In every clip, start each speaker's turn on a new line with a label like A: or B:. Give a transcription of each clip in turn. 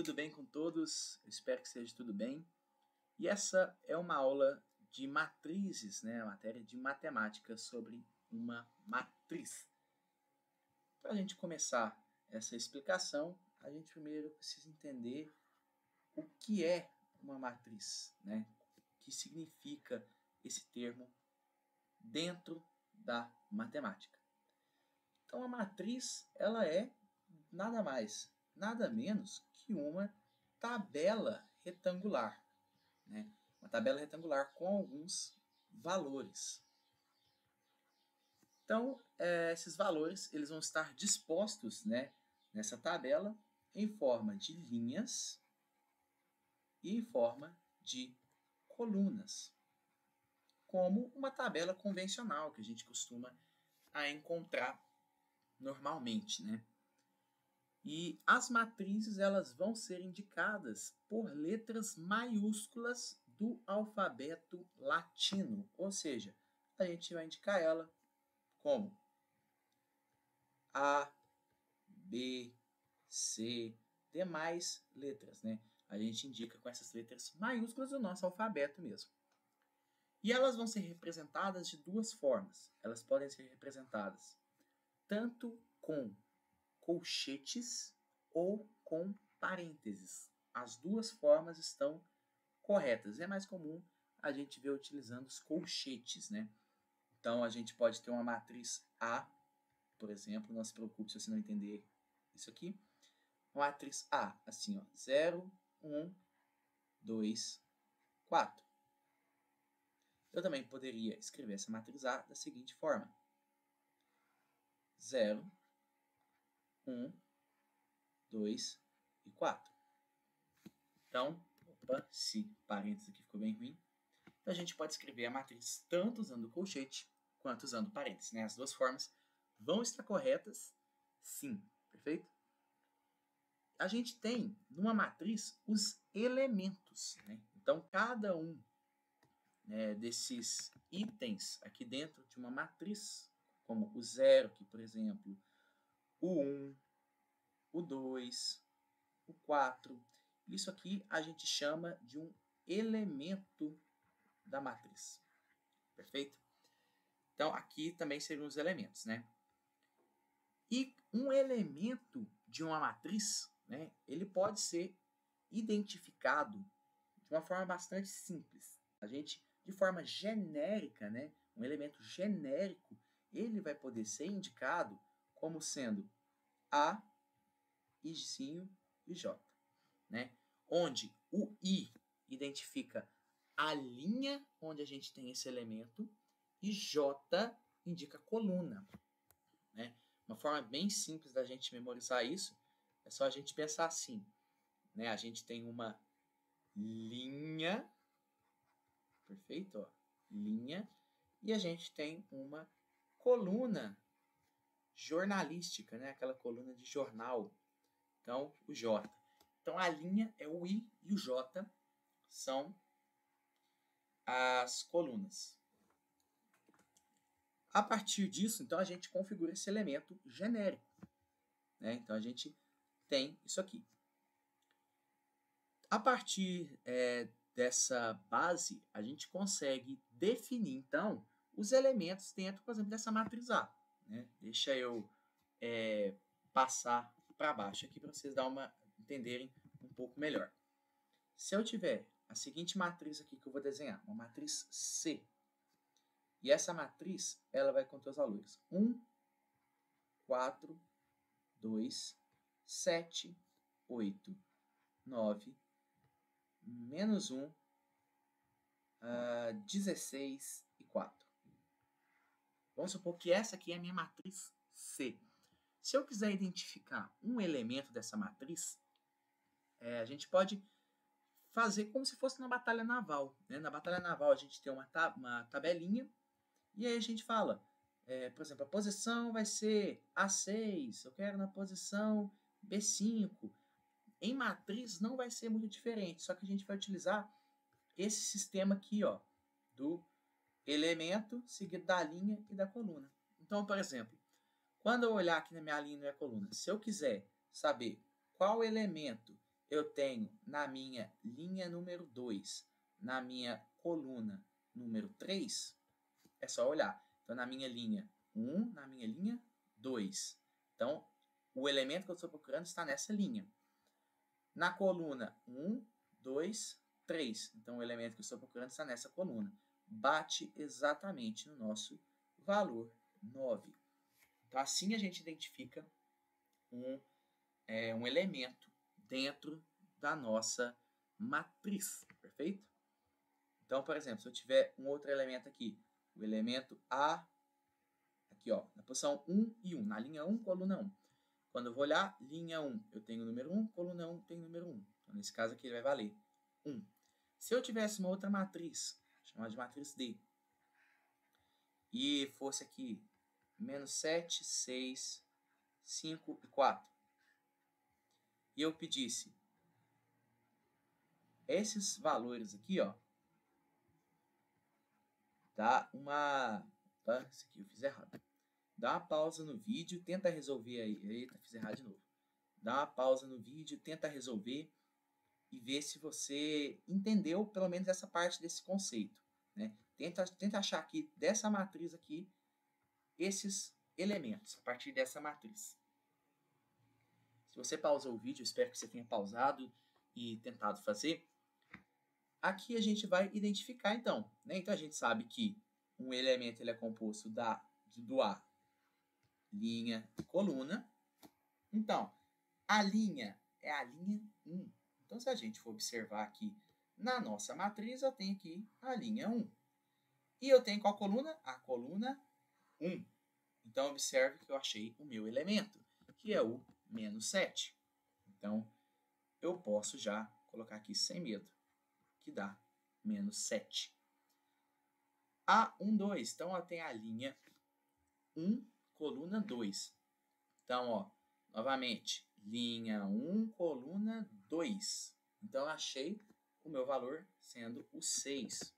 A: tudo bem com todos? Eu espero que seja tudo bem. E essa é uma aula de matrizes, né? A matéria de matemática sobre uma matriz. Para a gente começar essa explicação, a gente primeiro precisa entender o que é uma matriz, né? O que significa esse termo dentro da matemática. Então, a matriz, ela é nada mais, nada menos que uma tabela retangular, né? Uma tabela retangular com alguns valores. Então, esses valores eles vão estar dispostos, né, nessa tabela em forma de linhas e em forma de colunas, como uma tabela convencional que a gente costuma encontrar normalmente, né? E as matrizes elas vão ser indicadas por letras maiúsculas do alfabeto latino, ou seja, a gente vai indicar ela como A, B, C, demais letras, né? A gente indica com essas letras maiúsculas o nosso alfabeto mesmo. E elas vão ser representadas de duas formas. Elas podem ser representadas tanto com colchetes ou com parênteses. As duas formas estão corretas. É mais comum a gente ver utilizando os colchetes, né? Então, a gente pode ter uma matriz A, por exemplo. Não se preocupe se você não entender isso aqui. Uma matriz A, assim, ó, 0, 1, 2, 4. Eu também poderia escrever essa matriz A da seguinte forma. 0, 1, 2 e 4. Então, se parênteses aqui ficou bem ruim, então a gente pode escrever a matriz tanto usando o colchete quanto usando parênteses, né? As duas formas vão estar corretas, sim, perfeito? A gente tem numa matriz os elementos, né? Então, cada um, né, desses itens aqui dentro de uma matriz, como o 0, aqui, por exemplo, o 1, o 2, o 4, isso aqui a gente chama de um elemento da matriz. Perfeito? Então, aqui também seriam os elementos, né? E um elemento de uma matriz, né, ele pode ser identificado de uma forma bastante simples. A gente, de forma genérica, né, um elemento genérico, ele vai poder ser indicado como sendo A, Izinho e J, né? Onde o I identifica a linha onde a gente tem esse elemento e J indica a coluna, né? Uma forma bem simples da gente memorizar isso é só a gente pensar assim, né? A gente tem uma linha, perfeito? Ó, linha, e a gente tem uma coluna jornalística, né? Aquela coluna de jornal. Então, o J. Então, a linha é o I e o J são as colunas. A partir disso, então, a gente configura esse elemento genérico, né? Então, a gente tem isso aqui. A partir dessa base, a gente consegue definir, então, os elementos dentro, por exemplo, dessa matriz A, né? Deixa eu passar para baixo aqui para vocês entenderem um pouco melhor. Se eu tiver a seguinte matriz aqui que eu vou desenhar, uma matriz C, e essa matriz ela vai conter os valores 1, 4, 2, 7, 8, 9, menos 1, 16 e 4. Vamos supor que essa aqui é a minha matriz C. Se eu quiser identificar um elemento dessa matriz, a gente pode fazer como se fosse na batalha naval, né? Na batalha naval a gente tem uma tabelinha e aí a gente fala, por exemplo, a posição vai ser A6, eu quero na posição B5. Em matriz não vai ser muito diferente, só que a gente vai utilizar esse sistema aqui, ó, do elemento seguido da linha e da coluna. Então, por exemplo, quando eu olhar aqui na minha linha e na minha coluna, se eu quiser saber qual elemento eu tenho na minha linha número 2, na minha coluna número 3, é só olhar. Então, na minha linha 1, na minha linha 2. Então, o elemento que eu estou procurando está nessa linha. Na coluna 1, 2, 3. Então, o elemento que eu estou procurando está nessa coluna. Bate exatamente no nosso valor 9. Então, assim a gente identifica um elemento dentro da nossa matriz, perfeito? Então, por exemplo, se eu tiver um outro elemento aqui, o elemento A, aqui ó, na posição 1 e 1, na linha 1, coluna 1. Quando eu vou olhar, linha 1, eu tenho o número 1, coluna 1 tem o número 1. Então, nesse caso aqui, ele vai valer 1. Se eu tivesse uma outra matriz, chamada de matriz D, e fosse aqui menos 7, 6, 5 e 4, e eu pedisse esses valores aqui, ó, dá uma... Opa, isso aqui eu fiz errado. Dá uma pausa no vídeo, tenta resolver aí. Eita, fiz errado de novo. Dá uma pausa no vídeo, tenta resolver e ver se você entendeu pelo menos essa parte desse conceito, né? Tenta achar aqui, dessa matriz aqui, esses elementos, a partir dessa matriz. Se você pausou o vídeo, espero que você tenha pausado e tentado fazer. Aqui a gente vai identificar, então, né? Então, a gente sabe que um elemento ele é composto do A, linha e coluna. Então, a linha é a linha 1. Então, se a gente for observar aqui na nossa matriz, eu tenho aqui a linha 1. E eu tenho qual coluna? A coluna 1. Então, observe que eu achei o meu elemento, que é o menos 7. Então, eu posso já colocar aqui sem medo, que dá menos 7. A1, 2. Então, eu tenho a linha 1, coluna 2. Então, ó, novamente, linha 1, coluna 2. Então, eu achei o meu valor sendo o 6.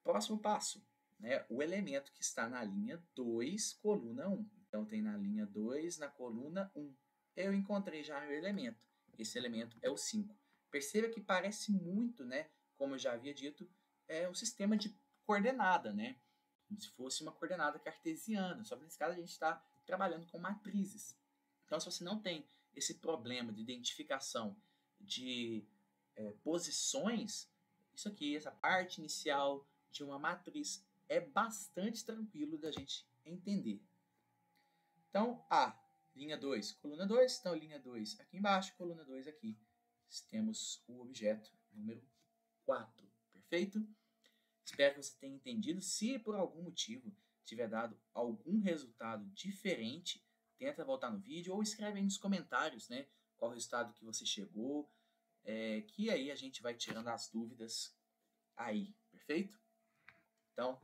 A: Próximo passo, né? O elemento que está na linha 2, coluna 1. Então, tem na linha 2, na coluna 1. Eu encontrei já meu elemento. Esse elemento é o 5. Perceba que parece muito, né? Como eu já havia dito, é um sistema de coordenada, né? Como se fosse uma coordenada cartesiana. Só que nesse caso a gente está trabalhando com matrizes. Então, se você não tem esse problema de identificação de posições, isso aqui, essa parte inicial de uma matriz, é bastante tranquilo da gente entender. Então, A, linha 2, coluna 2. Então, linha 2 aqui embaixo, coluna 2 aqui. Temos o objeto número 4. Perfeito? Espero que você tenha entendido. Se por algum motivo tiver dado algum resultado diferente, tenta voltar no vídeo ou escreve aí nos comentários, né, qual o resultado que você chegou, que aí a gente vai tirando as dúvidas aí, perfeito? Então,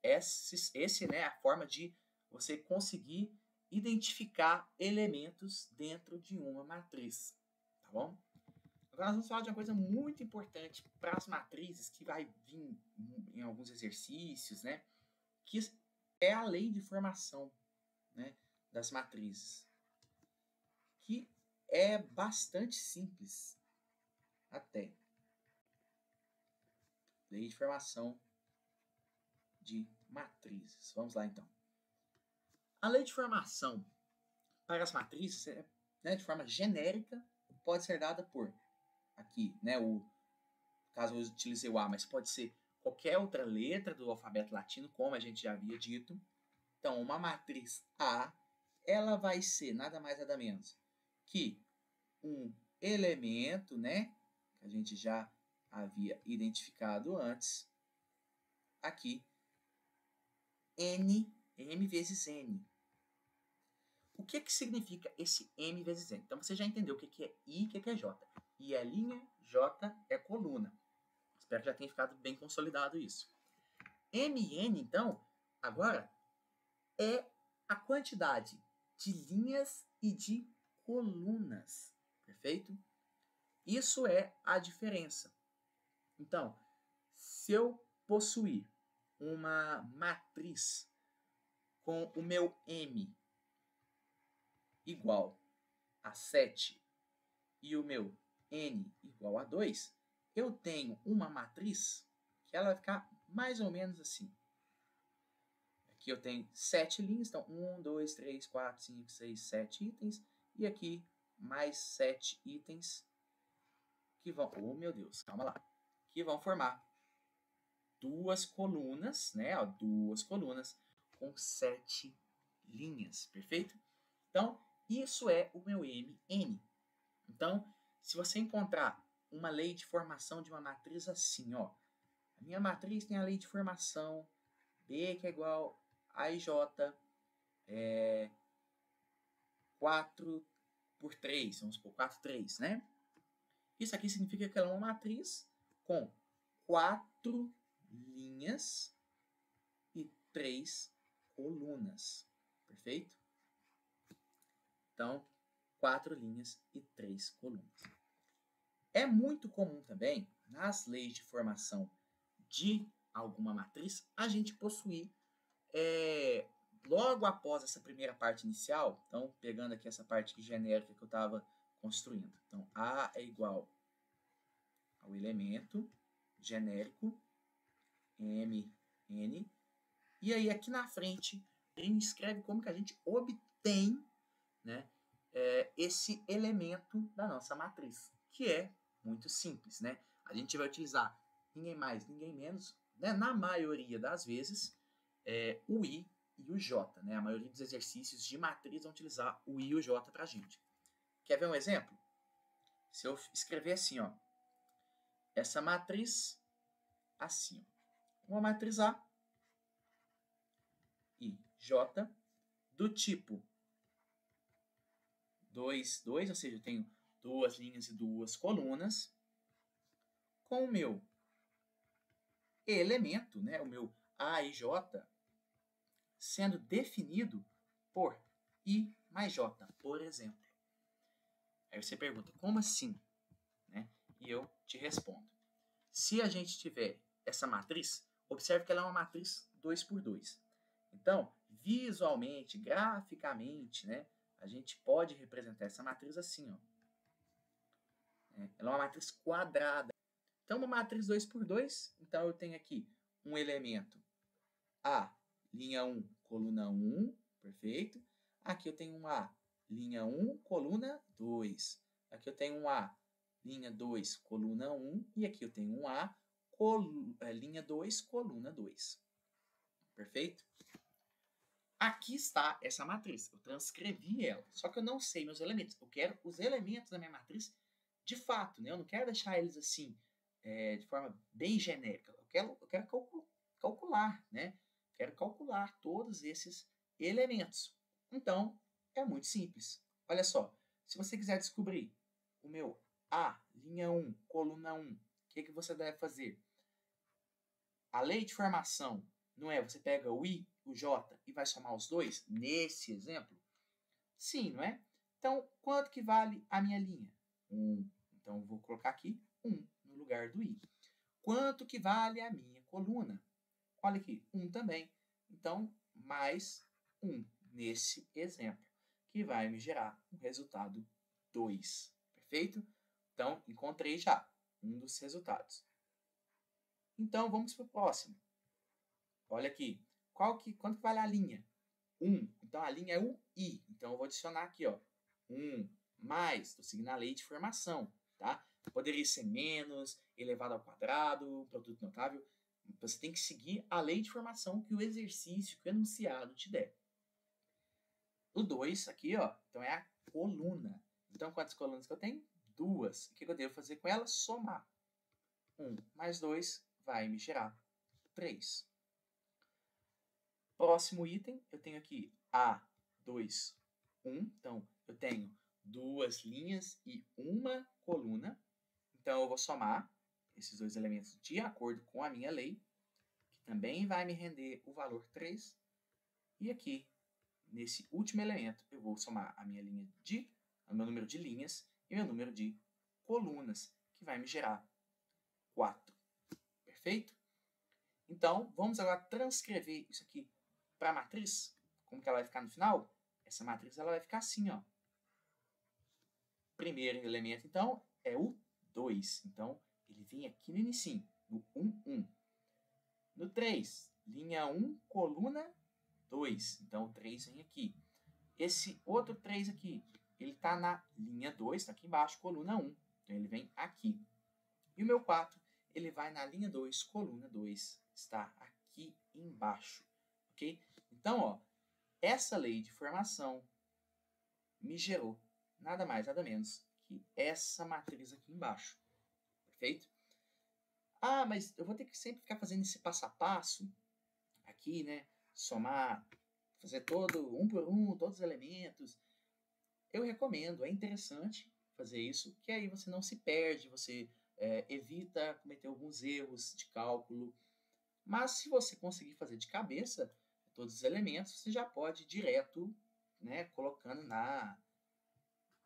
A: esse né, é a forma de você conseguir identificar elementos dentro de uma matriz, tá bom? Agora nós vamos falar de uma coisa muito importante para as matrizes, que vai vir em alguns exercícios, né? Que é a lei de formação, né, das matrizes. Que é bastante simples, até. Lei de formação de matrizes. Vamos lá, então. A lei de formação para as matrizes, né, de forma genérica, pode ser dada por... Aqui, né, caso eu utilize o A, mas pode ser qualquer outra letra do alfabeto latino, como a gente já havia dito. Então, uma matriz A, ela vai ser nada mais nada menos que um elemento, né, que a gente já havia identificado antes, aqui, M vezes N. O que significa esse M vezes N? Então, você já entendeu o que é I e o que é J. I é linha, J é coluna. Espero que já tenha ficado bem consolidado isso. M e N, então, agora, é a quantidade de linhas e de colunas. Perfeito? Isso é a diferença. Então, se eu possuir uma matriz com o meu M igual a 7 e o meu n igual a 2, eu tenho uma matriz que ela vai ficar mais ou menos assim. Aqui eu tenho 7 linhas, então 1, 2, 3, 4, 5, 6, 7 itens. E aqui mais 7 itens que vão... Oh, meu Deus, calma lá. Que vão formar duas colunas, né? Ó, duas colunas com 7 linhas, perfeito? Então, isso é o meu MN. Então, se você encontrar uma lei de formação de uma matriz assim, ó. A minha matriz tem a lei de formação B, que é igual a IJ, 4 por 3, vamos supor, 4, 3, né? Isso aqui significa que ela é uma matriz com 4 linhas e 3 colunas, perfeito? Então, 4 linhas e 3 colunas. É muito comum também, nas leis de formação de alguma matriz, a gente possuir, logo após essa primeira parte inicial, então, pegando aqui essa parte genérica que eu estava construindo. Então, A é igual ao elemento genérico MN. E aí, aqui na frente, a gente escreve como que a gente obtém, né, esse elemento da nossa matriz, que é muito simples, né? A gente vai utilizar ninguém mais, ninguém menos, né, na maioria das vezes, o I e o J, né? A maioria dos exercícios de matriz vão utilizar o I e o J para a gente. Quer ver um exemplo? Se eu escrever assim, ó, essa matriz assim, ó, uma matriz A e J do tipo 2, 2, ou seja, eu tenho duas linhas e duas colunas, com o meu elemento, né, o meu A e J, sendo definido por I mais J, por exemplo. Aí você pergunta, como assim? Né? E eu te respondo. Se a gente tiver essa matriz, observe que ela é uma matriz 2 por 2. Então, visualmente, graficamente, né, a gente pode representar essa matriz assim, ó. Ela é uma matriz quadrada. Então, uma matriz 2 por 2, então eu tenho aqui um elemento A, linha 1, coluna 1, perfeito. Aqui eu tenho um A, linha 1, coluna 2. Aqui eu tenho um A, linha 2, coluna 1. E aqui eu tenho um A, linha 2, coluna 2. Perfeito? Aqui está essa matriz. Eu transcrevi ela. Só que eu não sei meus elementos. Eu quero os elementos da minha matriz de fato, né? Eu não quero deixar eles assim, de forma bem genérica. Eu quero calcular, né? Quero calcular todos esses elementos. Então, é muito simples. Olha só, se você quiser descobrir o meu A, linha 1, coluna 1, o que você deve fazer? A lei de formação, não é? Você pega o I, o J e vai somar os dois, nesse exemplo? Sim, não é? Então, quanto que vale a minha linha? 1. Então, eu vou colocar aqui 1 no lugar do I. Quanto que vale a minha coluna? Olha aqui, 1 também. Então, mais 1 nesse exemplo, que vai me gerar um resultado 2. Perfeito? Então, encontrei já um dos resultados. Então, vamos para o próximo. Olha aqui. Quanto que vale a linha? 1. Então, a linha é o I. Então, eu vou adicionar aqui, ó, 1 mais, estou seguindo a lei de formação, tá? Poderia ser menos, elevado ao quadrado, produto notável. Você tem que seguir a lei de formação que o exercício, que o enunciado te der. O 2 aqui, ó, então é a coluna. Então, quantas colunas que eu tenho? 2. O que eu devo fazer com elas? Somar. 1 mais 2 vai me gerar 3. Próximo item, eu tenho aqui A2, 1. Então, eu tenho duas linhas e uma coluna. Então, eu vou somar esses dois elementos de acordo com a minha lei, que também vai me render o valor 3. E aqui, nesse último elemento, eu vou somar o meu número de linhas e meu número de colunas, que vai me gerar 4. Perfeito? Então, vamos agora transcrever isso aqui para a matriz. Como que ela vai ficar no final? Essa matriz ela vai ficar assim, ó. primeiro elemento, então, é o 2. Então, ele vem aqui no inicinho, no 1, 1. No 3, linha 1, coluna 2. Então, o 3 vem aqui. Esse outro 3 aqui, ele está na linha 2, está aqui embaixo, coluna 1. Então, ele vem aqui. E o meu 4, ele vai na linha 2, coluna 2. Está aqui embaixo. Ok? Então, ó, essa lei de formação me gerou nada mais, nada menos que essa matriz aqui embaixo. Perfeito? Ah, mas eu vou ter que sempre ficar fazendo esse passo a passo aqui, né? Somar, fazer todo, um por um, todos os elementos. Eu recomendo, é interessante fazer isso, que aí você não se perde, você evita cometer alguns erros de cálculo. Mas se você conseguir fazer de cabeça todos os elementos, você já pode ir direto, né, colocando na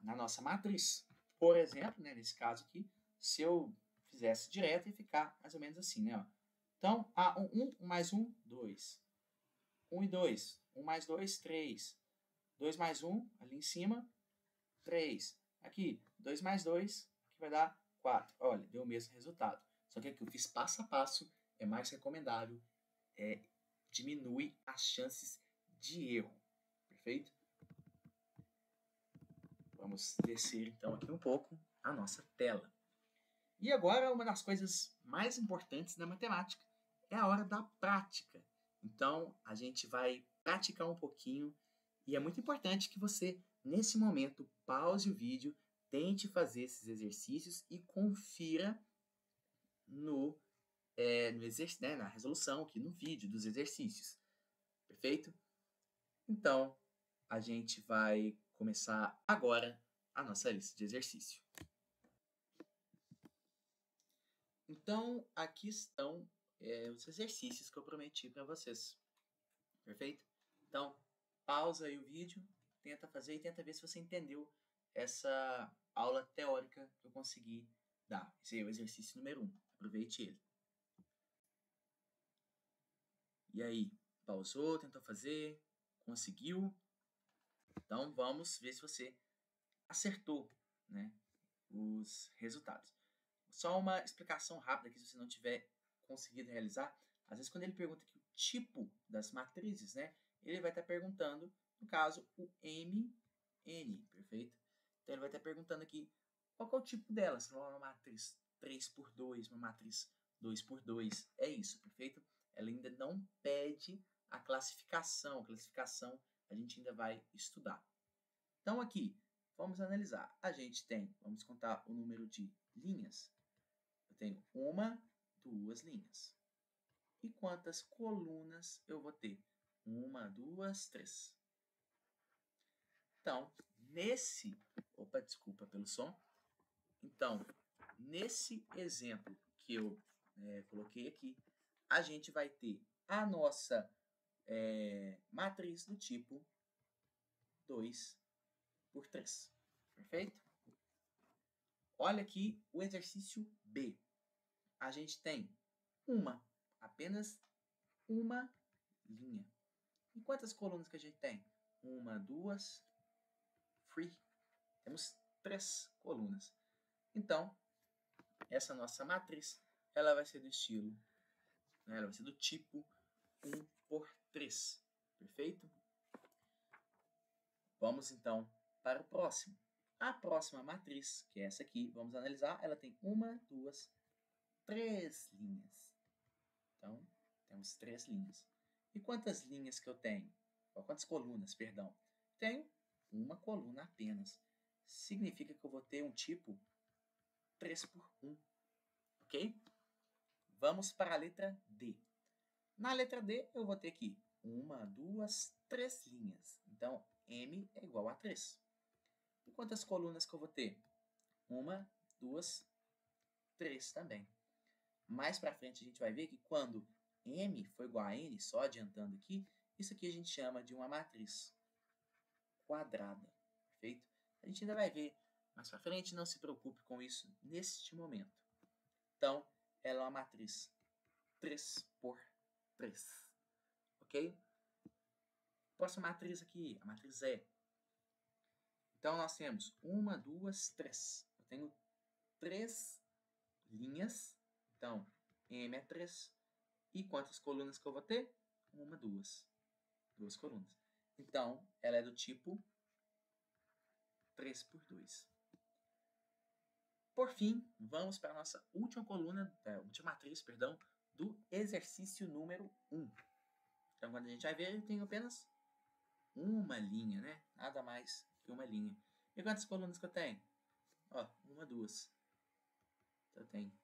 A: nossa matriz. Por exemplo, né, nesse caso aqui, se eu fizesse direto, ia ficar mais ou menos assim, né? Ó. Então, 1 mais 1, 2. 1 e 2. 1 mais 2, 3. 2 mais 1, ali em cima, 3. Aqui, 2 mais 2, que vai dar 4. Olha, deu o mesmo resultado. Só que aqui eu fiz passo a passo, é mais recomendável, diminui as chances de erro. Perfeito? Vamos descer então aqui um pouco a nossa tela. E agora, uma das coisas mais importantes da matemática é a hora da prática. Então, a gente vai praticar um pouquinho e é muito importante que você, nesse momento, pause o vídeo, tente fazer esses exercícios e confira na resolução aqui no vídeo dos exercícios. Perfeito? Então, a gente vai começar agora a nossa lista de exercício. Então, aqui estão os exercícios que eu prometi para vocês. Perfeito? Então, pausa aí o vídeo, tenta fazer e tenta ver se você entendeu essa aula teórica que eu consegui dar. Esse aí é o exercício número 1. Aproveite ele. E aí, pausou, tentou fazer, conseguiu? Então, vamos ver se você acertou, né, os resultados. Só uma explicação rápida aqui, se você não tiver conseguido realizar. Às vezes, quando ele pergunta aqui o tipo das matrizes, né, ele vai estar perguntando, no caso, o MN, perfeito? Então, ele vai estar perguntando aqui qual que é o tipo dela. Se ela é uma matriz 3x2, uma matriz 2x2. É isso, perfeito? Ela ainda não pede a classificação. A classificação a gente ainda vai estudar. Então, aqui, vamos analisar. A gente tem, vamos contar o número de linhas. Eu tenho 1, 2 linhas. E quantas colunas eu vou ter? 1, 2, 3. Então, nesse... Opa, desculpa pelo som. Então, nesse exemplo que eu coloquei aqui, a gente vai ter a nossa matriz do tipo 2x3. Perfeito? Olha aqui o exercício B. A gente tem apenas uma linha. E quantas colunas que a gente tem? 1, 2, 3. Temos 3 colunas. Então, essa nossa matriz, ela vai ser do estilo, né, ela vai ser do tipo 1x3. Perfeito? Vamos então para o próximo. A próxima matriz, que é essa aqui, vamos analisar, ela tem 1, 2, 3 linhas. Então, temos 3 linhas. E quantas linhas que eu tenho? Quantas colunas, perdão? Tenho uma coluna apenas. Significa que eu vou ter um tipo 3x1. Ok? Vamos para a letra D. Na letra D, eu vou ter aqui 1, 2, 3 linhas. Então, M é igual a 3. E quantas colunas que eu vou ter? 1, 2, 3 também. Mais para frente, a gente vai ver que quando M for igual a N, só adiantando aqui, isso aqui a gente chama de uma matriz quadrada. Perfeito? A gente ainda vai ver mais para frente, não se preocupe com isso neste momento. Então, ela é uma matriz 3x3. Ok? Próxima matriz aqui, a matriz E. Então, nós temos 1, 2, 3. Eu tenho 3 linhas. Então, M é 3. E quantas colunas que eu vou ter? 1, 2. 2 colunas. Então, ela é do tipo 3 por 2. Por fim, vamos para a nossa última última matriz, do exercício número 1. Então, quando a gente vai ver, eu tenho apenas uma linha, né? Nada mais que uma linha. E quantas colunas que eu tenho? Ó, 1, 2. Então, eu tenho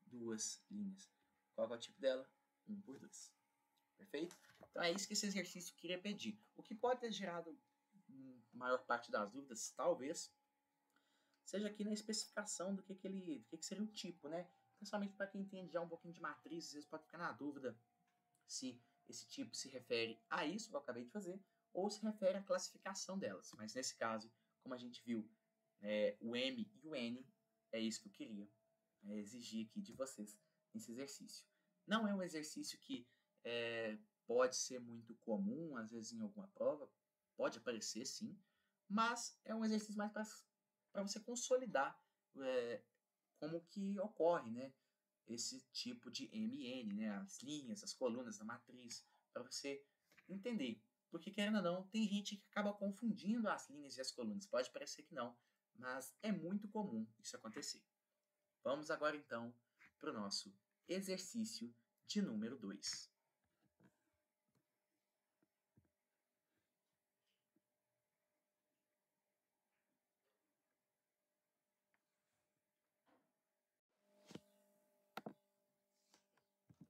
A: 2 linhas. Qual é o tipo dela? 1 por 2. Perfeito? Então, é isso que esse exercício queria pedir. O que pode ter gerado maior parte das dúvidas, talvez, seja aqui na especificação do que seria o tipo, né? Principalmente para quem entende já um pouquinho de matriz, às vezes pode ficar na dúvida se esse tipo se refere a isso que eu acabei de fazer ou se refere à classificação delas. Mas nesse caso, como a gente viu, o M e o N, é isso que eu queria exigir aqui de vocês nesse exercício. Não é um exercício que pode ser muito comum, às vezes em alguma prova, pode aparecer sim, mas é um exercício mais para você consolidar como que ocorre, né, esse tipo de MN, né, as linhas, as colunas da matriz, para você entender. Porque, querendo ou não, tem gente que acaba confundindo as linhas e as colunas. Pode parecer que não, mas é muito comum isso acontecer. Vamos agora, então, para o nosso exercício de número 2.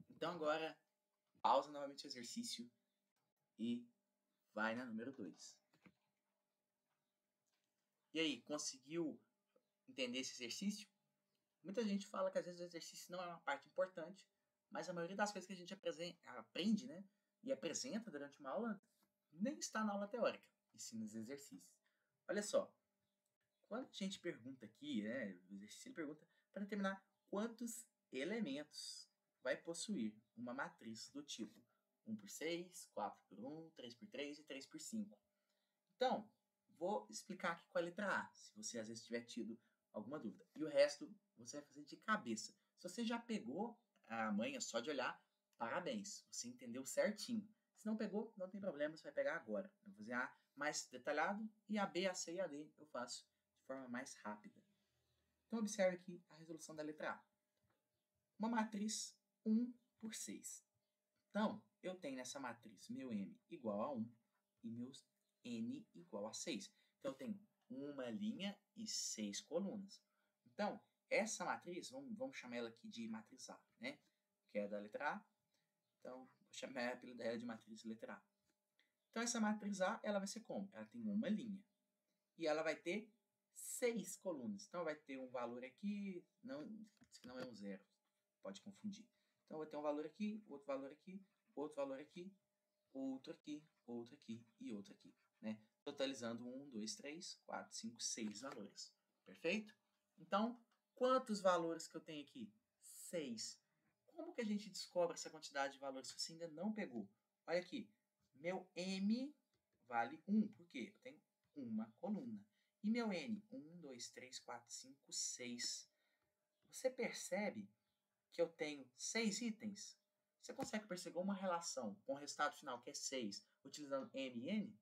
A: Então, agora, pausa novamente o exercício e vai na número 2. E aí, conseguiu entender esse exercício? Muita gente fala que às vezes o exercício não é uma parte importante, mas a maioria das coisas que a gente aprende, né, e apresenta durante uma aula nem está na aula teórica, e sim nos exercícios. Olha só, quando a gente pergunta aqui, o exercício ele pergunta para determinar quantos elementos vai possuir uma matriz do tipo 1 por 6, 4 por 1, 3 por 3 e 3 por 5. Então, vou explicar aqui com a letra A, se você às vezes tiver tido alguma dúvida. E o resto você vai fazer de cabeça. Se você já pegou a manha só de olhar, parabéns, você entendeu certinho. Se não pegou, não tem problema, você vai pegar agora. Eu vou fazer A mais detalhado e a B, a C e a D eu faço de forma mais rápida. Então, observe aqui a resolução da letra A. Uma matriz 1 por 6. Então, eu tenho nessa matriz meu M igual a 1 e meus N igual a 6. Então, eu tenho uma linha e 6 colunas. Então, essa matriz, vamos chamar ela aqui de matriz A, né? Que é da letra A. Então, vou chamar ela de matriz letra A. Então, essa matriz A, ela vai ser como? Ela tem uma linha. E ela vai ter 6 colunas. Então, vai ter um valor aqui. Isso aqui não é um zero. Pode confundir. Então, vai ter um valor aqui, outro valor aqui, outro valor aqui, outro aqui, outro aqui e outro aqui, né? Totalizando 1, 2, 3, 4, 5, 6 valores. Perfeito? Então, quantos valores que eu tenho aqui? 6. Como que a gente descobre essa quantidade de valores se você ainda não pegou? Olha aqui. Meu M vale 1. Por quê? Eu tenho uma coluna. E meu N? 1, 2, 3, 4, 5, 6. Você percebe que eu tenho 6 itens? Você consegue perceber uma relação com o resultado final, que é 6, utilizando M e N?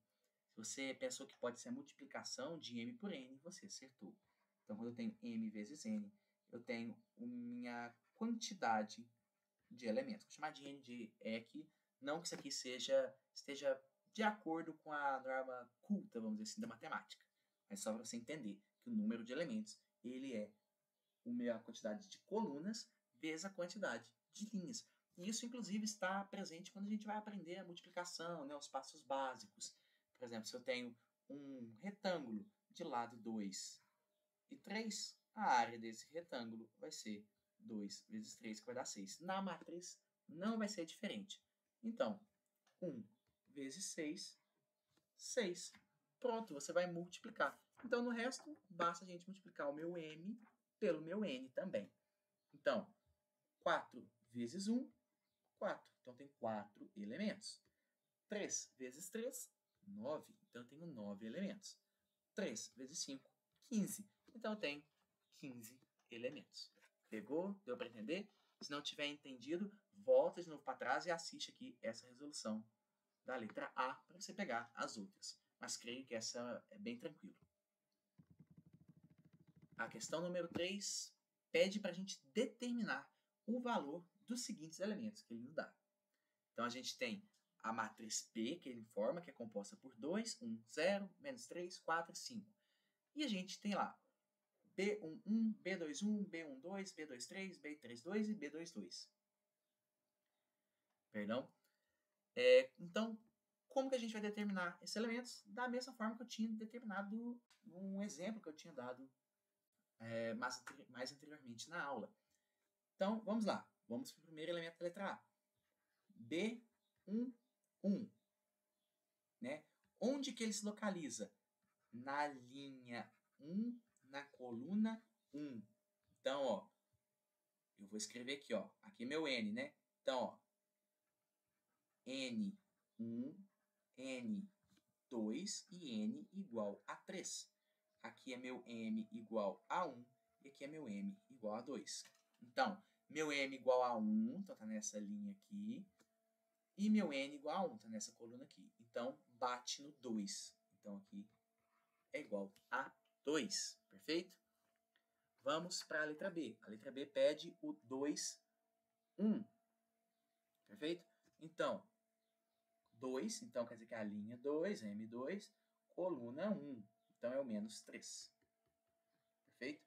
A: Se você pensou que pode ser a multiplicação de M por N, você acertou. Então, quando eu tenho M vezes N, eu tenho a minha quantidade de elementos. Vou chamar de N de EQ, não que isso aqui esteja de acordo com a norma culta, vamos dizer assim, da matemática. Mas só para você entender que o número de elementos ele é a quantidade de colunas vezes a quantidade de linhas. E isso, inclusive, está presente quando a gente vai aprender a multiplicação, né, os passos básicos. Por exemplo, se eu tenho um retângulo de lado 2 e 3, a área desse retângulo vai ser 2 vezes 3, que vai dar 6. Na matriz não vai ser diferente. Então, 1 vezes 6, 6. Pronto, você vai multiplicar. Então, no resto, basta a gente multiplicar o meu M pelo meu N também. Então, 4 vezes 1, 4. Então, tem 4 elementos. 3 vezes 3, 9. Então, eu tenho 9 elementos. 3 vezes 5, 15. Então, eu tenho 15 elementos. Pegou? Deu para entender? Se não tiver entendido, volta de novo para trás e assiste aqui essa resolução da letra A para você pegar as outras. Mas creio que essa é bem tranquila. A questão número 3 pede para a gente determinar o valor dos seguintes elementos que ele nos dá. Então, a gente tem a matriz P, que ele informa, que é composta por 2, 1, 0, menos 3, 4 e 5. E a gente tem lá B11, B21, B12, B23, B32 e B22. Perdão. Então, como que a gente vai determinar esses elementos? Da mesma forma que eu tinha determinado um exemplo que eu tinha dado mais anteriormente na aula. Então, vamos lá. Vamos para o primeiro elemento da letra A. B11. Né? Onde que ele se localiza? Na linha 1, na coluna 1. Então, ó, eu vou escrever aqui, ó. Aqui é meu N, né? Então, ó, N1, N2 e N igual a 3. Aqui é meu M igual a 1 e aqui é meu M igual a 2. Então, meu M igual a 1, então tá nessa linha aqui. E meu N igual a 1, tá nessa coluna aqui. Então, bate no 2. Então, aqui é igual a 2. Perfeito? Vamos para a letra B. A letra B pede o 2, 1. Perfeito? Então, 2, então quer dizer que é a linha 2, M2, coluna 1. Então, é o menos 3. Perfeito?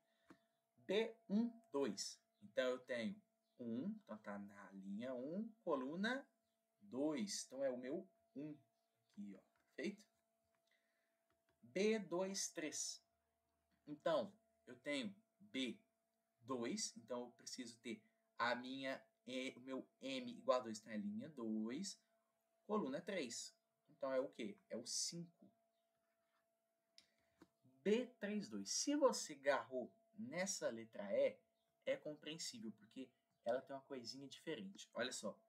A: B1, 2. Então, eu tenho 1, então tá na linha 1, coluna 2. Então, é o meu 1 aqui, ó. Perfeito? B2, 3. Então, eu tenho B2, então eu preciso ter o meu M igual a 2, então é linha 2, coluna 3. Então, é o quê? É o 5. B32. Se você agarrou nessa letra E, é compreensível, porque ela tem uma coisinha diferente. Olha só.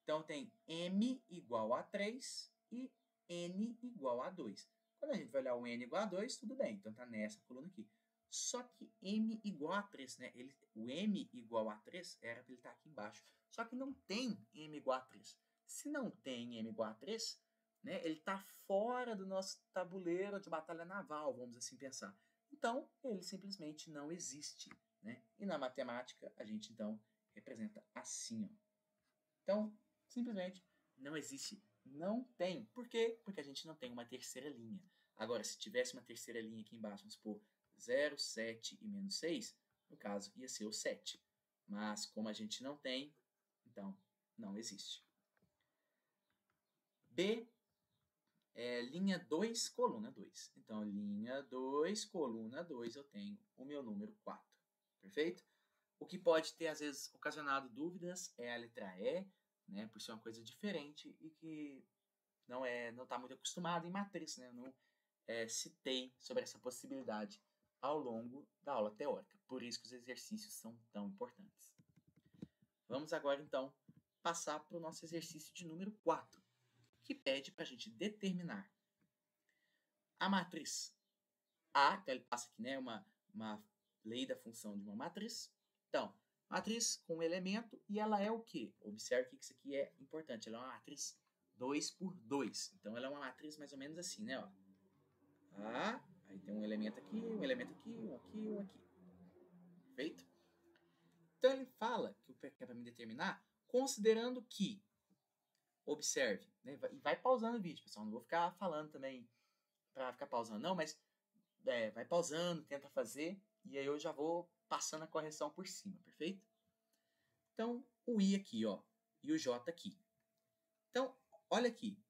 A: Então, tem M igual a 3 e N igual a 2. Quando a gente vai olhar o N igual a 2, tudo bem. Então, está nessa coluna aqui. Só que M igual a 3, né? O M igual a 3 era para ele estar aqui embaixo. Só que não tem M igual a 3. Se não tem M igual a 3, né, ele está fora do nosso tabuleiro de batalha naval, vamos assim pensar. Então, ele simplesmente não existe. Né? E na matemática, a gente, então, representa assim. Ó. Então, simplesmente não existe. Não tem. Por quê? Porque a gente não tem uma terceira linha. Agora, se tivesse uma terceira linha aqui embaixo, vamos supor 0, 7 e menos 6, no caso, ia ser o 7. Mas, como a gente não tem, então, não existe. B é linha 2, coluna 2. Então, linha 2, coluna 2, eu tenho o meu número 4. Perfeito? O que pode ter, às vezes, ocasionado dúvidas é a letra E, né, por ser uma coisa diferente e que não está muito acostumado em matriz, né? Eu não citei sobre essa possibilidade ao longo da aula teórica. Por isso que os exercícios são tão importantes. Vamos agora, então, passar para o nosso exercício de número 4, que pede para a gente determinar a matriz A, então ele passa aqui, né, uma lei da função de uma matriz. Então, matriz com um elemento e ela é o quê? Observe que isso aqui é importante, ela é uma matriz 2 por 2. Então, ela é uma matriz mais ou menos assim, né? Ó. A, aí tem um elemento aqui, um elemento aqui, um aqui, um aqui. Perfeito? Então, ele fala que é para me determinar, considerando que, observe, né? Vai pausando o vídeo, pessoal, não vou ficar falando também para ficar pausando, não, mas vai pausando, tenta fazer, e aí eu já vou passando a correção por cima, perfeito? Então, o I aqui, ó, e o J aqui. Então, olha aqui.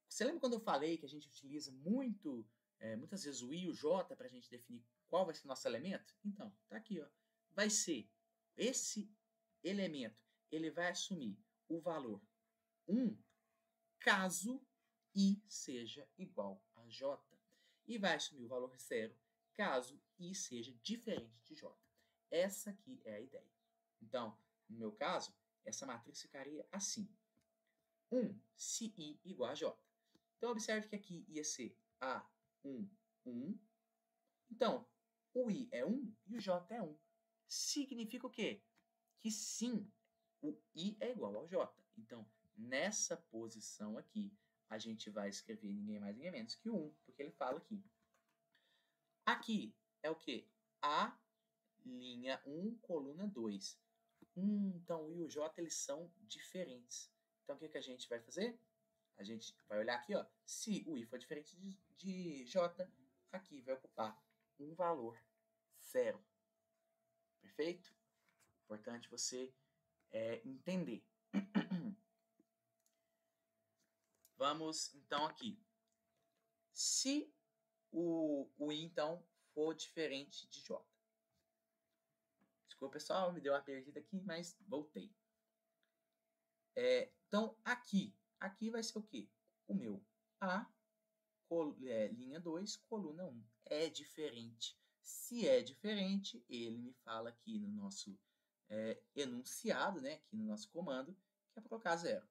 A: Você lembra quando eu falei que a gente utiliza muitas vezes o I e o J para a gente definir qual vai ser o nosso elemento? Então, tá aqui, ó. Vai ser esse elemento, ele vai assumir o valor 1 caso I seja igual a J. E vai assumir o valor 0 caso I seja diferente de J. Essa aqui é a ideia. Então, no meu caso, essa matriz ficaria assim. 1 se I igual a J. Então, observe que aqui ia ser A 1, 1. Então, o I é 1 e o J é 1. Significa o quê? Que sim, o I é igual ao J. Então, nessa posição aqui, a gente vai escrever ninguém mais, ninguém menos que o 1, porque ele fala aqui. Aqui é o quê? A, linha 1, coluna 2. Então, o I e o J, eles são diferentes. Então, o que a gente vai fazer? A gente vai olhar aqui, ó. Se o I for diferente de J, aqui vai ocupar um valor 0. Perfeito? Importante você entender. Vamos, então, aqui. Se o I, então, for diferente de J. Desculpa, pessoal, me deu uma perdida aqui, mas voltei. Então, aqui vai ser o quê? O meu A, linha 2, coluna 1. É diferente. Se é diferente, ele me fala aqui no nosso enunciado, né, aqui no nosso comando, que é para colocar 0.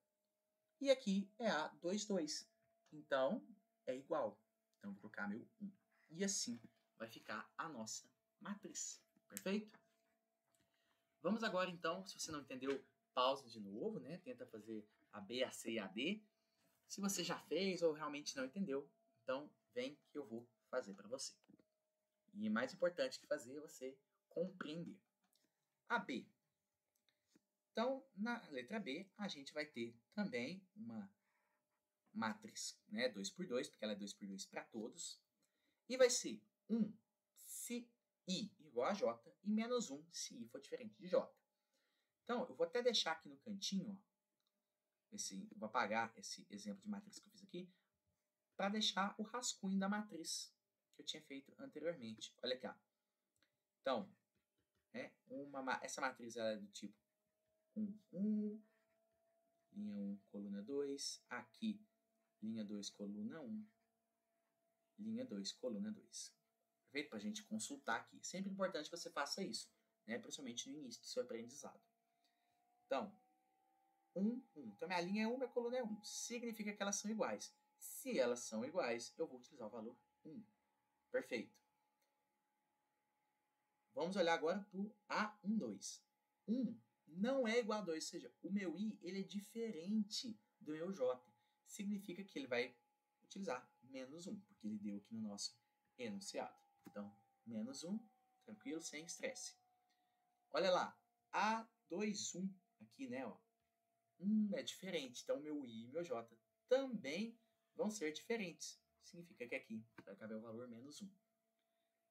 A: E aqui é A, 2, 2. Então, é igual. Então, vou colocar meu 1. E assim vai ficar a nossa matriz. Perfeito? Vamos agora, então, se você não entendeu, pausa de novo, né? Tenta fazer a B, a C e a D. Se você já fez ou realmente não entendeu, então vem que eu vou fazer para você. E mais importante que fazer é você compreender. A B. Então, na letra B, a gente vai ter também uma matriz, né? 2 por 2, porque ela é 2 por 2 para todos. E vai ser 1 se I igual a J e menos 1 se I for diferente de J. Então, eu vou até deixar aqui no cantinho, ó, vou apagar esse exemplo de matriz que eu fiz aqui, para deixar o rascunho da matriz que eu tinha feito anteriormente. Olha aqui. Então, essa matriz ela é do tipo 1, 1, linha 1, coluna 2, aqui, linha 2, coluna 1, linha 2, coluna 2. Perfeito? Para a gente consultar aqui. Sempre importante que você faça isso, né? Principalmente no início do seu aprendizado. Então, 1, 1. Então, minha linha é 1, minha coluna é 1. Significa que elas são iguais. Se elas são iguais, eu vou utilizar o valor 1. Perfeito. Vamos olhar agora para o A12. 1 não é igual a 2, ou seja, o meu I ele é diferente do meu J. Significa que ele vai utilizar menos 1, porque ele deu aqui no nosso enunciado. Então, menos 1, tranquilo, sem estresse. Olha lá, A21 aqui, né? Ó, é diferente, então meu I e meu J também vão ser diferentes. Significa que aqui vai caber o valor menos 1.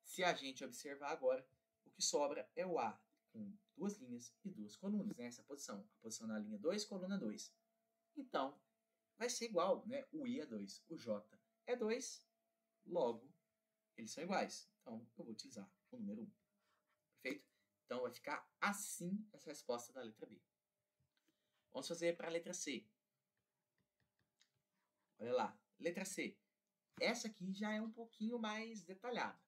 A: Se a gente observar agora, o que sobra é o A com 2 linhas e 2 colunas, né? Essa posição, a posição na linha 2, coluna 2. Então, vai ser igual, né? O I é 2, o J é 2, logo, eles são iguais. Então, eu vou utilizar o número 1. Perfeito? Então, vai ficar assim essa resposta da letra B. Vamos fazer para a letra C. Olha lá, letra C. Essa aqui já é um pouquinho mais detalhada.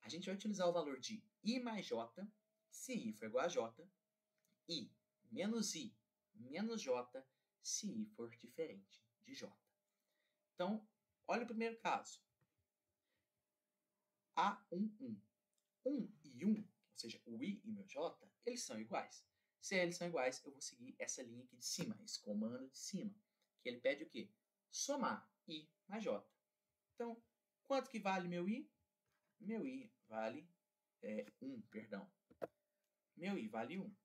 A: A gente vai utilizar o valor de I mais J, se I for igual a J, I menos J, se I for diferente de J. Então, olha o primeiro caso. A11. 1 e 1, ou seja, o I e meu J, eles são iguais. Se eles são iguais, eu vou seguir essa linha aqui de cima, esse comando de cima, que ele pede o quê? Somar I mais J. Então, quanto que vale meu I? Meu I vale 1, perdão. Meu I vale 1.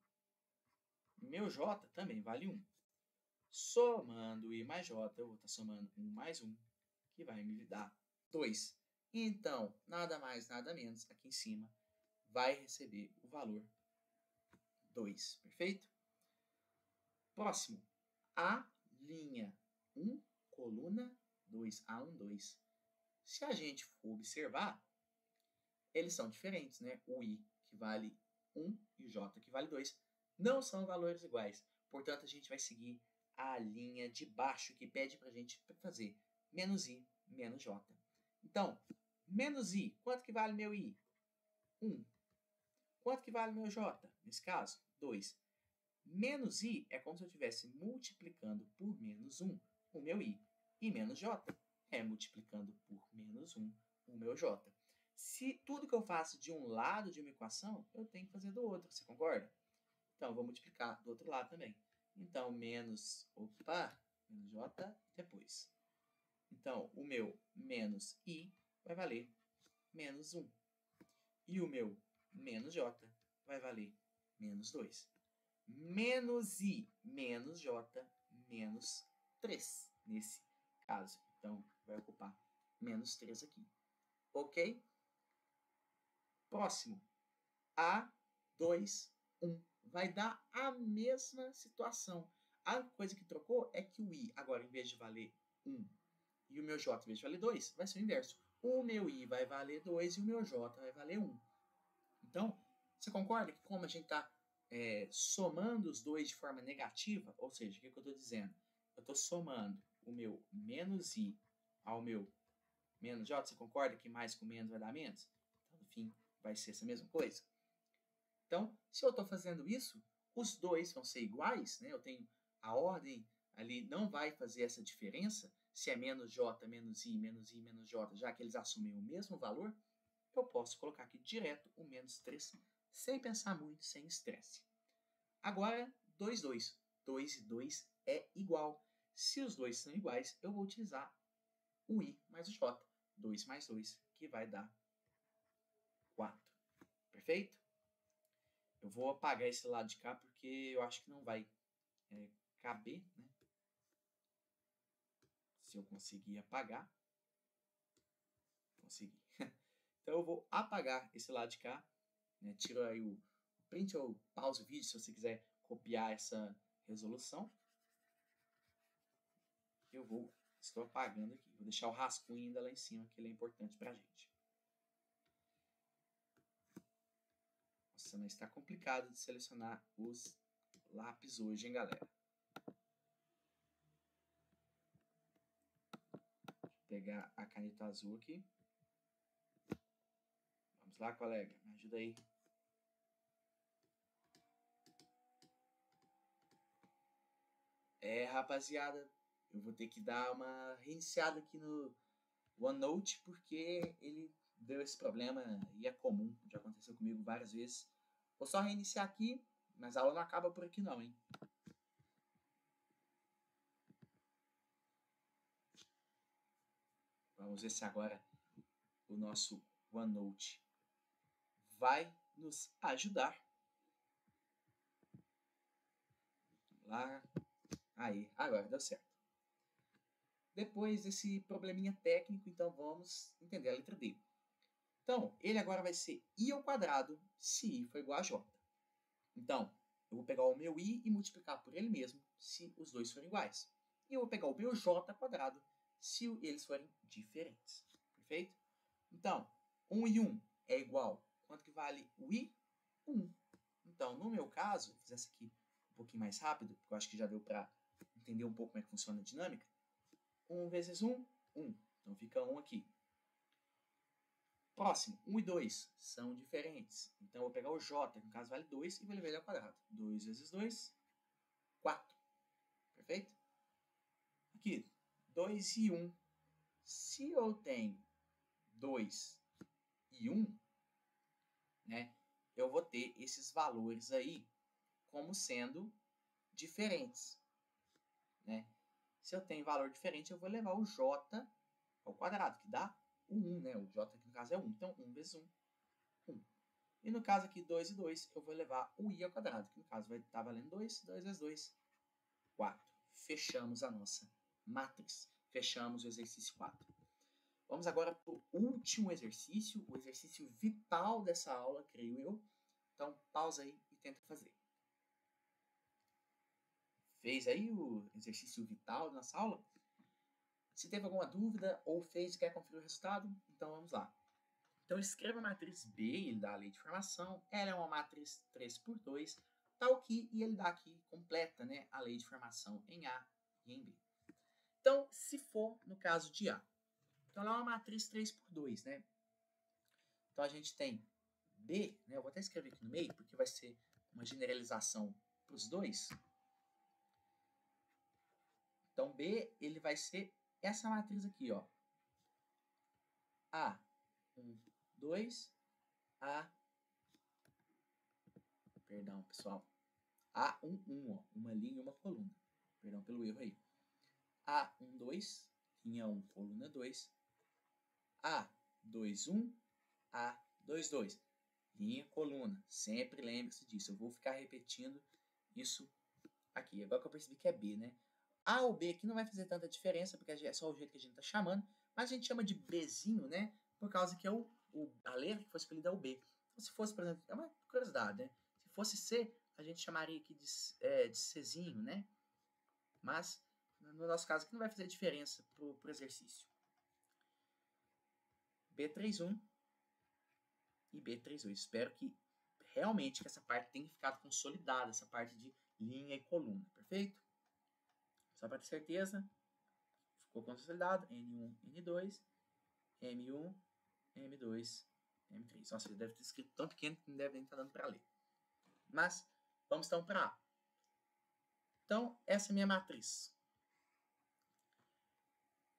A: Meu J também vale 1. Somando I mais J, eu vou estar somando 1 mais 1, que vai me dar 2. Então, nada mais, nada menos, aqui em cima, vai receber o valor 2. Perfeito? Próximo. A linha 1, coluna 2. A1, 2. Se a gente for observar, eles são diferentes, né? O I, que vale 1, e o J, que vale 2, não são valores iguais. Portanto, a gente vai seguir a linha de baixo, que pede para a gente fazer menos I, menos J. Então, menos I, quanto que vale meu I? 1. Quanto que vale meu J? Nesse caso, 2. Menos I é como se eu estivesse multiplicando por menos 1 o meu I. E menos J é multiplicando por menos menos 1, o meu J. Se tudo que eu faço de um lado de uma equação, eu tenho que fazer do outro, você concorda? Então, eu vou multiplicar do outro lado também. Então, menos J depois. Então, o meu menos I vai valer menos 1. E o meu menos J vai valer menos 2. Menos I menos J menos 3, nesse caso. Então, vai ocupar menos 3 aqui. Ok? Próximo. A, 2, 1. Vai dar a mesma situação. A coisa que trocou é que o I, agora, em vez de valer 1, e o meu J, em vez de valer 2, vai ser o inverso. O meu I vai valer 2 e o meu J vai valer 1. Então, você concorda que como a gente está somando os dois de forma negativa, ou seja, o que eu estou dizendo? Eu estou somando o meu menos I ao meu menos J, você concorda que mais com menos vai dar menos? Então, no fim, vai ser essa mesma coisa. Então, se eu estou fazendo isso, os dois vão ser iguais, né? Eu tenho a ordem ali, não vai fazer essa diferença, se é menos J, menos I, menos I, menos J, já que eles assumem o mesmo valor, eu posso colocar aqui direto o menos 3, sem pensar muito, sem estresse. Agora, 2, 2. 2 e 2 é igual. Se os dois são iguais, eu vou utilizar o I mais o J. 2 mais 2, que vai dar 4. Perfeito? Eu vou apagar esse lado de cá, porque eu acho que não vai caber, né? Se eu conseguir apagar. Consegui. Então, eu vou apagar esse lado de cá. Né? Tiro aí o print ou pause o vídeo se você quiser copiar essa resolução. Estou apagando aqui. Vou deixar o rascunho ainda lá em cima, que ele é importante pra gente. Nossa, mas está complicado de selecionar os lápis hoje, hein, galera? Vou pegar a caneta azul aqui. Vamos lá, colega. Me ajuda aí. Rapaziada, eu vou ter que dar uma reiniciada aqui no OneNote, porque ele deu esse problema e é comum, já aconteceu comigo várias vezes. Vou só reiniciar aqui, mas a aula não acaba por aqui não, hein? Vamos ver se agora o nosso OneNote vai nos ajudar. Vamos lá. Aí, agora deu certo. Depois desse probleminha técnico, então vamos entender a letra D. Então, ele agora vai ser I ao quadrado se I for igual a J. Então, eu vou pegar o meu I e multiplicar por ele mesmo se os dois forem iguais. E eu vou pegar o meu J quadrado se eles forem diferentes. Perfeito? Então, 1 e 1 é igual. Quanto que vale o I? 1. Então, no meu caso, vou fazer essa aqui um pouquinho mais rápido, porque eu acho que já deu para entender um pouco como é que funciona a dinâmica. 1 vezes 1, 1. Então, fica 1 aqui. Próximo, 1 e 2 são diferentes. Então, eu vou pegar o J, que no caso vale 2, e vou levar ele ao quadrado. 2 vezes 2, 4. Perfeito? Aqui, 2 e 1. Se eu tenho 2 e 1, né, eu vou ter esses valores aí como sendo diferentes. Né? Se eu tenho valor diferente, eu vou levar o J ao quadrado, que dá o 1. Né? O J aqui no caso é 1. Então, 1 vezes 1, 1. E no caso aqui, 2 e 2, eu vou levar o I ao quadrado, que no caso vai estar valendo 2. 2 vezes 2, 4. Fechamos a nossa matriz. Fechamos o exercício 4. Vamos agora para o último exercício, o exercício vital dessa aula, creio eu. Então, pausa aí e tenta fazer. Fez aí o exercício vital da nossa aula? Se teve alguma dúvida ou fez e quer conferir o resultado, então vamos lá. Então, escreva a matriz B, ele dá a lei de formação. Ela é uma matriz 3×2, tal que, e ele dá aqui, completa, né, a lei de formação em A e em B. Então, se for no caso de A, então ela é uma matriz 3×2, né? Então, a gente tem B, né, eu vou até escrever aqui no meio, porque vai ser uma generalização para os dois. Então, B, ele vai ser essa matriz aqui, ó. A1, 2, perdão, pessoal. A1, 1, ó, uma linha e uma coluna. Perdão pelo erro aí. A1, 2, linha 1, coluna 2. A2, 1, A2, 2. Linha, coluna. Sempre lembre-se disso. Eu vou ficar repetindo isso aqui. Agora que eu percebi que é B, né? A ou B aqui não vai fazer tanta diferença, porque é só o jeito que a gente está chamando. Mas a gente chama de Bzinho, né? Por causa que é a letra que foi escolhida é o B. Então, se fosse, por exemplo, é uma curiosidade, né? Se fosse C, a gente chamaria aqui de Czinho, né? Mas, no nosso caso aqui, não vai fazer diferença pro exercício. B31 e B32. Espero que realmente que essa parte tenha ficado consolidada, essa parte de linha e coluna, perfeito? Só para ter certeza, ficou consolidado, N1, N2, M1, M2, M3. Nossa, ele deve ter escrito tão pequeno que não deve nem estar dando para ler. Mas, vamos então para A. Então, essa é a minha matriz.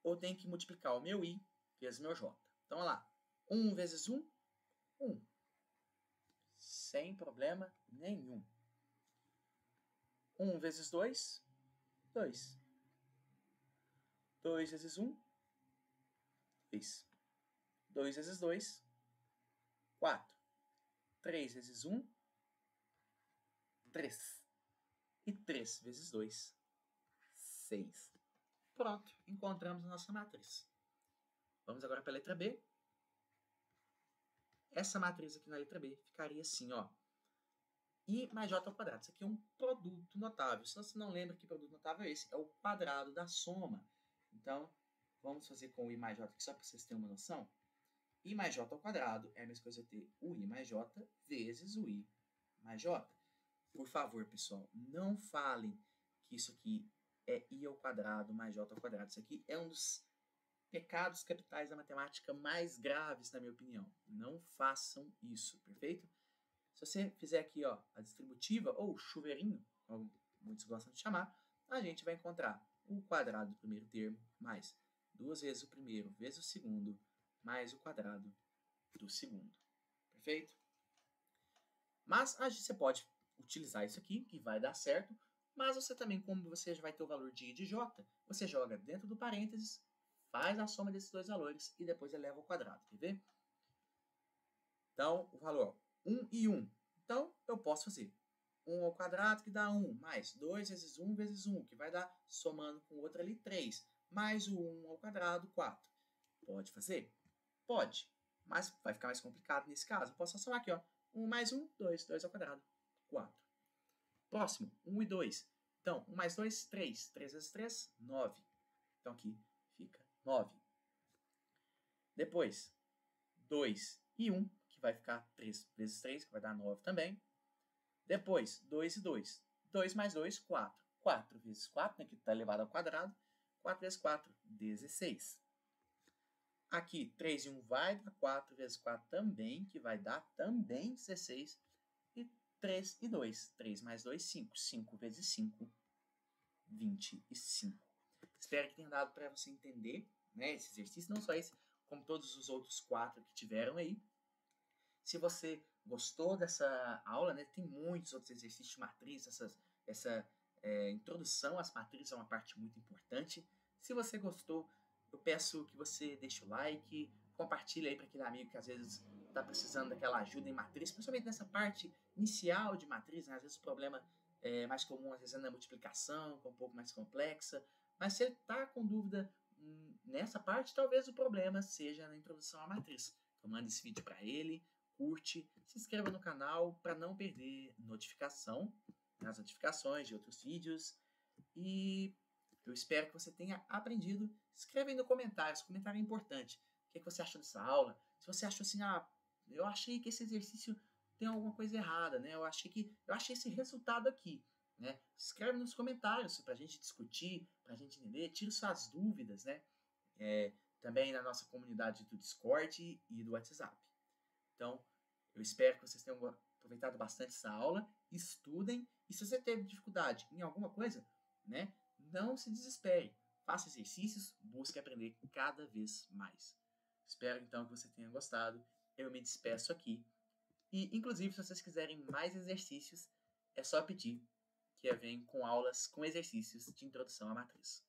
A: Eu tenho que multiplicar o meu I vezes o meu J. Então, olha lá. 1 vezes 1, 1. Sem problema nenhum. 1 vezes 2, 2. 2 vezes 1, 2. 2 vezes 2, 4. 3 vezes 1, 3. E 3 vezes 2, 6. Pronto, encontramos a nossa matriz. Vamos agora para a letra B. Essa matriz aqui na letra B ficaria assim, ó. I mais J ao quadrado. Isso aqui é um produto notável. Se você não lembra que produto notável é esse, é o quadrado da soma. Então, vamos fazer com o I mais J aqui, só para vocês terem uma noção. I mais J ao quadrado é a mesma coisa ter o I mais J vezes o I mais J. Por favor, pessoal, não falem que isso aqui é I ao quadrado mais J ao quadrado. Isso aqui é um dos pecados capitais da matemática mais graves, na minha opinião. Não façam isso, perfeito? Se você fizer aqui, ó, a distributiva, ou chuveirinho, como muitos gostam de chamar, a gente vai encontrar o quadrado do primeiro termo mais 2 vezes o primeiro vezes o segundo mais o quadrado do segundo. Perfeito? Mas você pode utilizar isso aqui, que vai dar certo, mas você também, como você já vai ter o valor de I e de J, você joga dentro do parênteses, faz a soma desses dois valores e depois eleva ao quadrado. Quer ver? Então, o valor 1 e 1. Então, eu posso fazer 1 ao quadrado, que dá 1, mais 2 vezes 1 vezes 1, que vai dar, somando com o outro ali, 3, mais o 1 ao quadrado, 4. Pode fazer? Pode, mas vai ficar mais complicado nesse caso. Eu posso só somar aqui, ó. 1 mais 1, 2, 2 ao quadrado, 4. Próximo, 1 e 2. Então, 1 mais 2, 3. 3 vezes 3, 9. Então, aqui fica 9. Depois, 2 e 1, que vai ficar 3 vezes 3, que vai dar 9 também. Depois, 2 e 2. 2 mais 2, 4. 4 vezes 4, né, que está elevado ao quadrado. 4 vezes 4, 16. Aqui, 3 e 1 vai dar 4 vezes 4 também, que vai dar também 16. E 3 e 2. 3 mais 2, 5. 5 vezes 5, 25. Espero que tenha dado para você entender, né, esse exercício, não só esse, como todos os outros 4 que tiveram aí. Se você gostou dessa aula, né, tem muitos outros exercícios de matriz, essa introdução às matrizes é uma parte muito importante. Se você gostou, eu peço que você deixe o like, compartilhe aí para aquele amigo que às vezes está precisando daquela ajuda em matriz, principalmente nessa parte inicial de matriz, né? Às vezes o problema é mais comum, às vezes é na multiplicação, que é um pouco mais complexa, mas se ele está com dúvida nessa parte, talvez o problema seja na introdução à matriz. Então manda esse vídeo para ele, curte, se inscreva no canal para não perder as notificações de outros vídeos. E eu espero que você tenha aprendido. Escreva aí no comentário, esse comentário é importante. O que você achou dessa aula? Se você achou assim, eu achei que esse exercício tem alguma coisa errada, né? Eu achei esse resultado aqui, né? Escreve nos comentários para a gente discutir, para a gente entender, tire suas dúvidas, né? Também na nossa comunidade do Discord e do WhatsApp. Então, eu espero que vocês tenham aproveitado bastante essa aula, estudem, e se você teve dificuldade em alguma coisa, né, não se desespere, faça exercícios, busque aprender cada vez mais. Espero então que você tenha gostado. Eu me despeço aqui. E, inclusive, se vocês quiserem mais exercícios, é só pedir que eu venha com aulas com exercícios de introdução à matriz.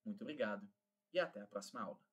A: Muito obrigado e até a próxima aula.